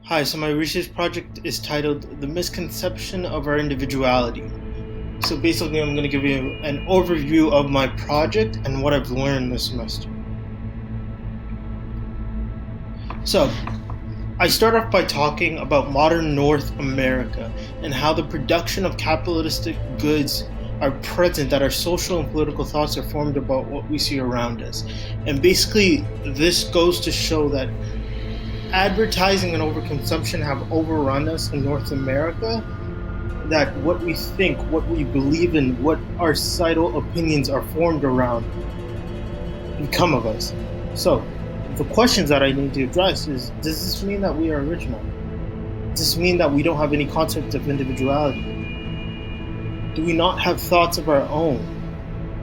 Hi, so my research project is titled The Misconception of Our Individuality. So basically, I'm going to give you an overview of my project and what I've learned this semester. So, I start off by talking about modern North America and how the production of capitalistic goods are present, that our social and political thoughts are formed about what we see around us. And basically, this goes to show that advertising and overconsumption have overrun us in North America, that what we think, what we believe in, what our societal opinions are formed around become of us. So, the questions that I need to address is, does this mean that we are original? Does this mean that we don't have any concept of individuality? Do we not have thoughts of our own?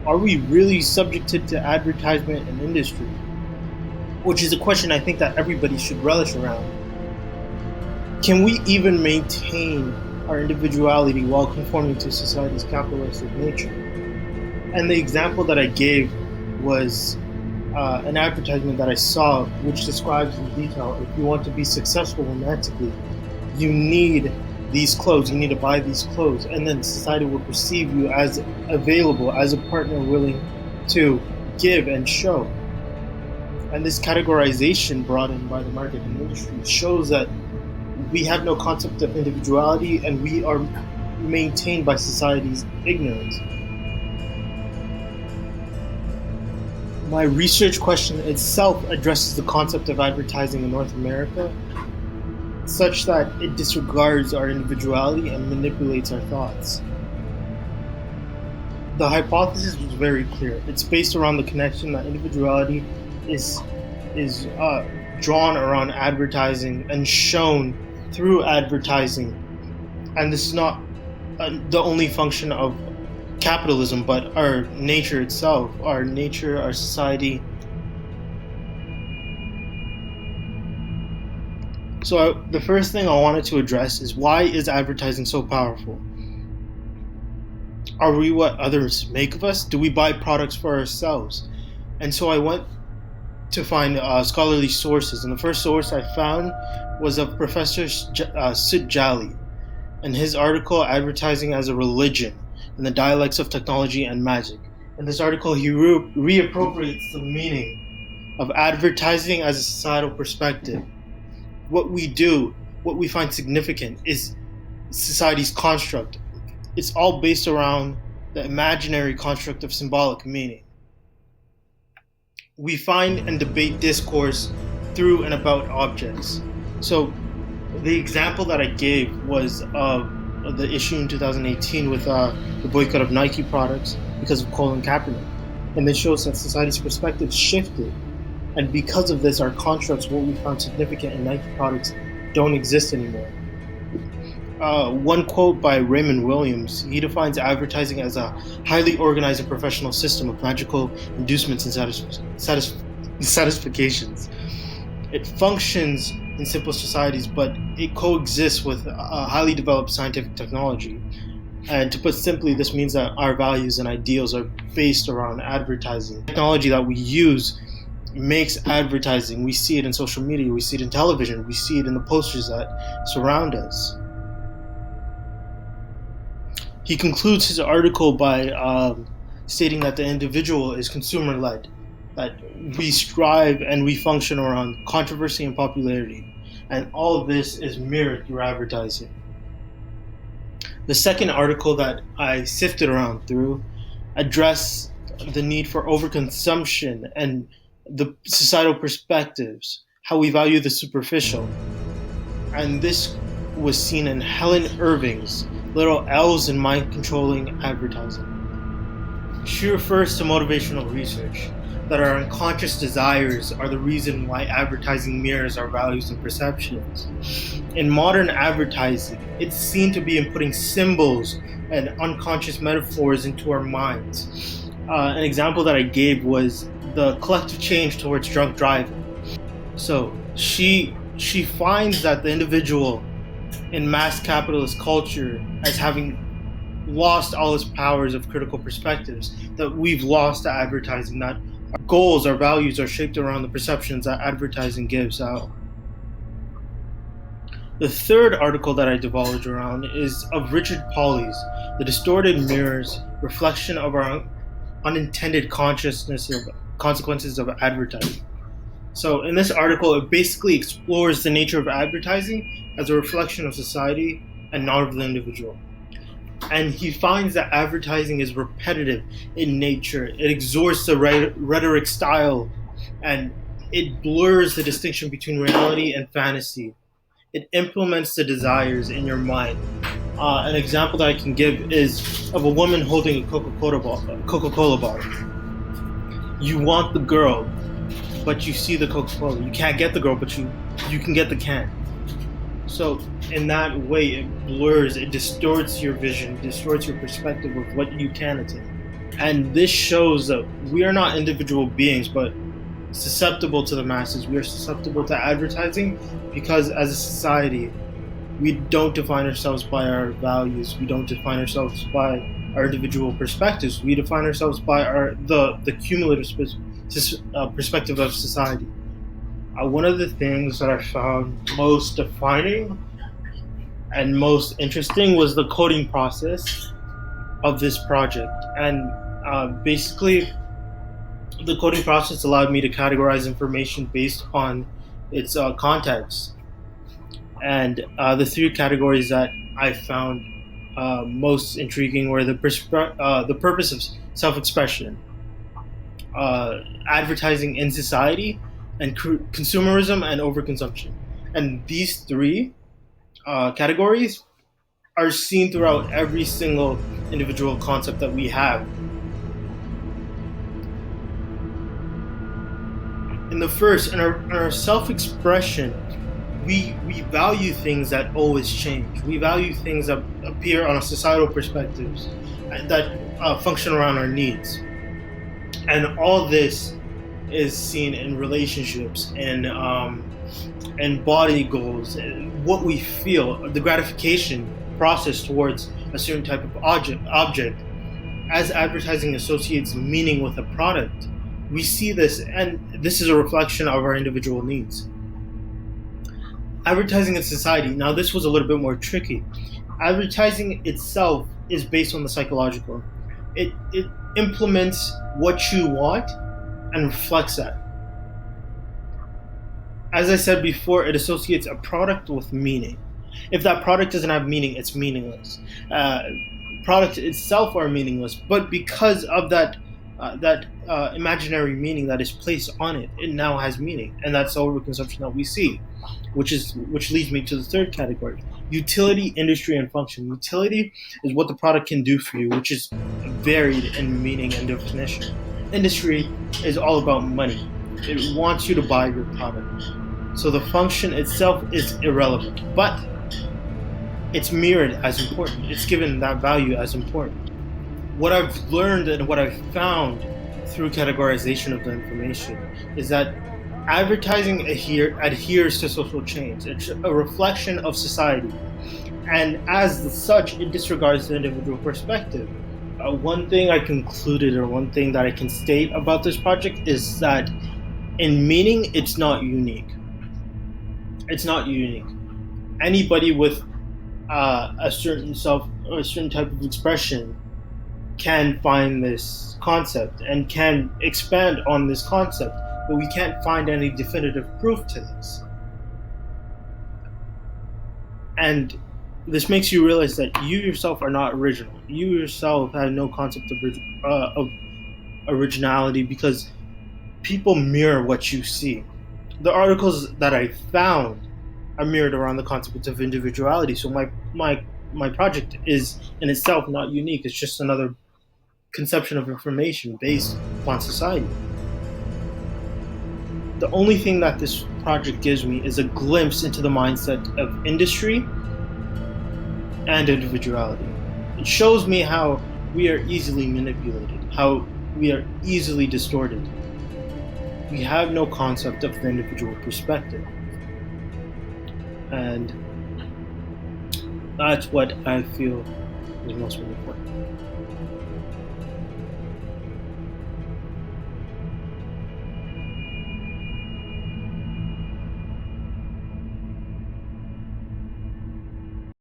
Are we really subjected to advertisement and industry? Which is a question I think that everybody should relish around. Can we even maintain our individuality while conforming to society's capitalistic nature? And the example that I gave was an advertisement that I saw, which describes in detail, if you want to be successful romantically, you need these clothes, you need to buy these clothes, and then society will perceive you as available, as a partner willing to give and show. And this categorization brought in by the market and industry shows that we have no concept of individuality and we are maintained by society's ignorance. My research question itself addresses the concept of advertising in North America, such that it disregards our individuality and manipulates our thoughts. The hypothesis was very clear. It's based around the connection that individuality is drawn around advertising and shown through advertising. And this is not the only function of capitalism, but our nature itself, our nature, our society. So the first thing I wanted to address is, why is advertising so powerful? Are we what others make of us? Do we buy products for ourselves? And so I went to find scholarly sources, and the first source I found was of Professor Sid Jali, and his article, Advertising as a Religion and the Dialects of Technology and Magic. In this article, he reappropriates the meaning of advertising as a societal perspective. What we do, what we find significant, is society's construct. It's all based around the imaginary construct of symbolic meaning. We find and debate discourse through and about objects. So the example that I gave was of the issue in 2018 with the boycott of Nike products because of Colin Kaepernick. And this shows that society's perspective shifted. And because of this, our constructs, what we found significant in Nike products, don't exist anymore. One quote by Raymond Williams, he defines advertising as a highly organized and professional system of magical inducements and satisfactions. It functions in simple societies, but it coexists with a highly developed scientific technology. And to put simply, this means that our values and ideals are based around advertising. The technology that we use makes advertising. We see it in social media, we see it in television, we see it in the posters that surround us. He concludes his article by stating that the individual is consumer-led, that we strive and we function around controversy and popularity, and all of this is mirrored through advertising. The second article that I sifted around through addressed the need for overconsumption and the societal perspectives, how we value the superficial. And this was seen in Helen Irving's Little L's in Mind-Controlling Advertising. She refers to motivational research, that our unconscious desires are the reason why advertising mirrors our values and perceptions. In modern advertising, it's seen to be inputting symbols and unconscious metaphors into our minds. An example that I gave was the collective change towards drunk driving. So she finds that the individual in mass capitalist culture as having lost all its powers of critical perspectives, that we've lost to advertising, that our goals, our values are shaped around the perceptions that advertising gives out. The third article that I divulge around is of Richard Pauli's The Distorted Mirrors Reflection of Our Unintended Consciousness of Consequences of Advertising. So, in this article, it basically explores the nature of advertising as a reflection of society and not of the individual. And he finds that advertising is repetitive in nature. It exhorts the rhetoric style, and it blurs the distinction between reality and fantasy. It implements the desires in your mind. An example that I can give is of a woman holding a Coca-Cola bottle. You want the girl, but you see the Coca-Cola. You can't get the girl, but you can get the can. So in that way, it blurs, it distorts your vision, distorts your perspective of what you can attain. And this shows that we are not individual beings, but susceptible to the masses. We are susceptible to advertising because as a society, we don't define ourselves by our values. We don't define ourselves by our individual perspectives. We define ourselves by the cumulative perspective of society. One of the things that I found most defining and most interesting was the coding process of this project. And basically, the coding process allowed me to categorize information based on its context. And the three categories that I found most intriguing were the purpose of self-expression, advertising in society, and consumerism and overconsumption. And these three categories are seen throughout every single individual concept that we have. In the first, in our self-expression, we value things that always change. We value things that appear on a societal perspectives that function around our needs. And all this is seen in relationships and body goals, and what we feel, the gratification process towards a certain type of object. As advertising associates meaning with a product, we see this, and this is a reflection of our individual needs. Advertising in society, now this was a little bit more tricky. Advertising itself is based on the psychological. It implements what you want and reflects that. As I said before, it associates a product with meaning. If that product doesn't have meaning, it's meaningless. Products itself are meaningless, but because of that imaginary meaning that is placed on it, it now has meaning, and that's the overconsumption that we see, which leads me to the third category: utility, industry, and function. Utility is what the product can do for you, which is varied in meaning and definition. Industry is all about money. It wants you to buy your product. So the function itself is irrelevant, but it's mirrored as important. It's given that value as important. What I've learned and what I've found through categorization of the information is that advertising adheres to social change. It's a reflection of society. And as such, it disregards the individual perspective. One thing I concluded, or one thing that I can state about this project, is that in meaning, it's not unique. It's not unique. Anybody with a certain type of expression can find this concept and can expand on this concept, but we can't find any definitive proof to this. And this makes you realize that you yourself are not original. You yourself have no concept of originality, because people mirror what you see. The articles that I found are mirrored around the concept of individuality. So my project is in itself not unique. It's just another conception of information based upon society. The only thing that this project gives me is a glimpse into the mindset of industry and individuality. It shows me how we are easily manipulated, how we are easily distorted. We have no concept of the individual perspective. And that's what I feel is most important.